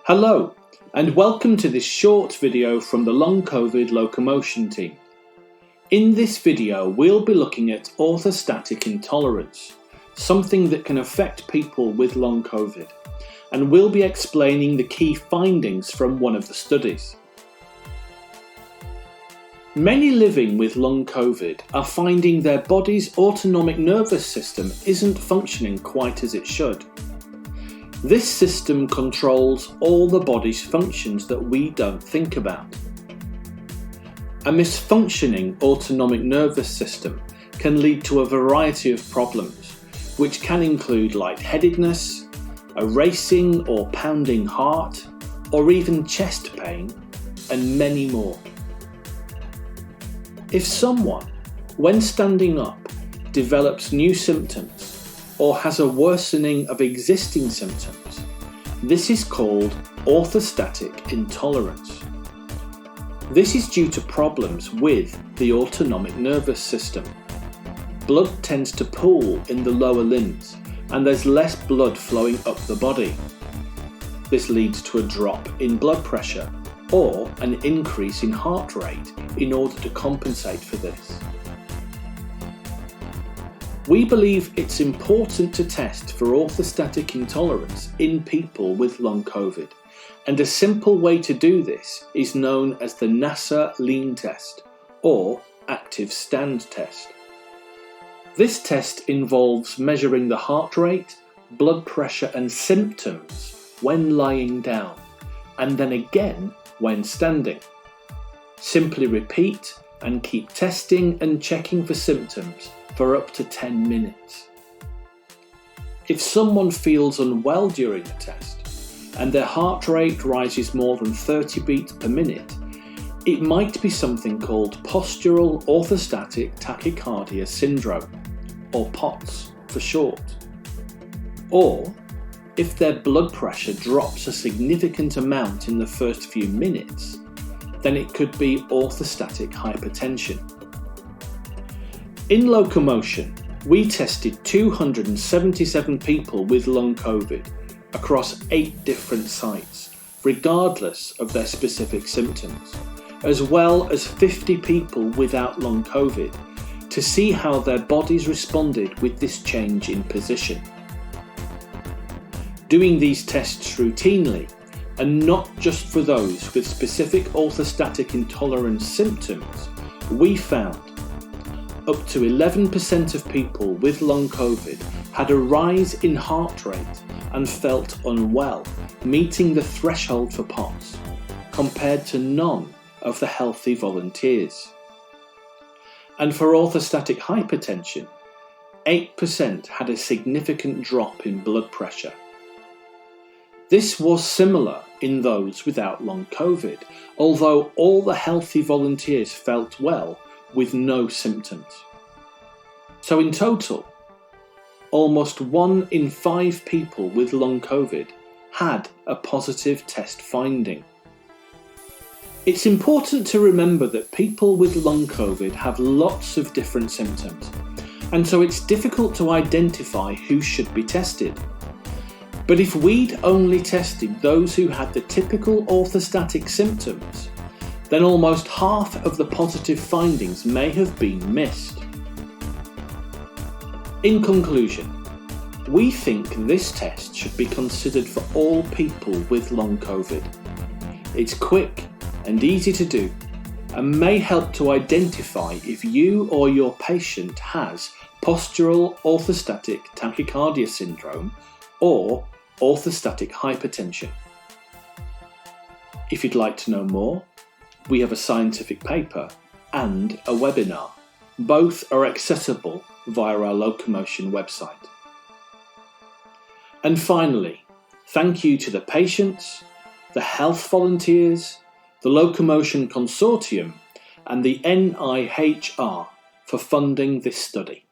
Hello, and welcome to this short video from the Long COVID locomotion team. In this video, we'll be looking at orthostatic intolerance, something that can affect people with long COVID, and we'll be explaining the key findings from one of the studies. Many living with long COVID are finding their body's autonomic nervous system isn't functioning quite as it should. This system controls all the body's functions that we don't think about. A misfunctioning autonomic nervous system can lead to a variety of problems, which can include lightheadedness, a racing or pounding heart, or even chest pain, and many more. If someone, when standing up, develops new symptoms, or has a worsening of existing symptoms, this is called orthostatic intolerance. This is due to problems with the autonomic nervous system. Blood tends to pool in the lower limbs, and there's less blood flowing up the body. This leads to a drop in blood pressure or an increase in heart rate in order to compensate for this. We believe it's important to test for orthostatic intolerance in people with long COVID, and a simple way to do this is known as the NASA lean test or active stand test. This test involves measuring the heart rate, blood pressure and symptoms when lying down, and then again when standing. Simply repeat and keep testing and checking for symptoms for up to 10 minutes. If someone feels unwell during the test and their heart rate rises more than 30 beats per minute, it might be something called postural orthostatic tachycardia syndrome, or POTS for short. Or if their blood pressure drops a significant amount in the first few minutes, then it could be orthostatic hypertension. In locomotion, we tested 277 people with long COVID across 8 different sites, regardless of their specific symptoms, as well as 50 people without long COVID, to see how their bodies responded with this change in position. Doing these tests routinely, and not just for those with specific orthostatic intolerance symptoms, we found up to 11% of people with long COVID had a rise in heart rate and felt unwell, meeting the threshold for POTS, compared to none of the healthy volunteers. And for orthostatic hypertension, 8% had a significant drop in blood pressure. This was similar in those without long COVID, although all the healthy volunteers felt well with no symptoms. So in total, almost 1 in 5 people with long COVID had a positive test finding. It's important to remember that people with long COVID have lots of different symptoms, and so it's difficult to identify who should be tested. But if we'd only tested those who had the typical orthostatic symptoms, then almost half of the positive findings may have been missed. In conclusion, we think this test should be considered for all people with long COVID. It's quick and easy to do, and may help to identify if you or your patient has postural orthostatic tachycardia syndrome or orthostatic hypertension. If you'd like to know more, we have a scientific paper and a webinar. Both are accessible via our locomotion website. And finally, thank you to the patients, the health volunteers, the Locomotion Consortium, and the NIHR for funding this study.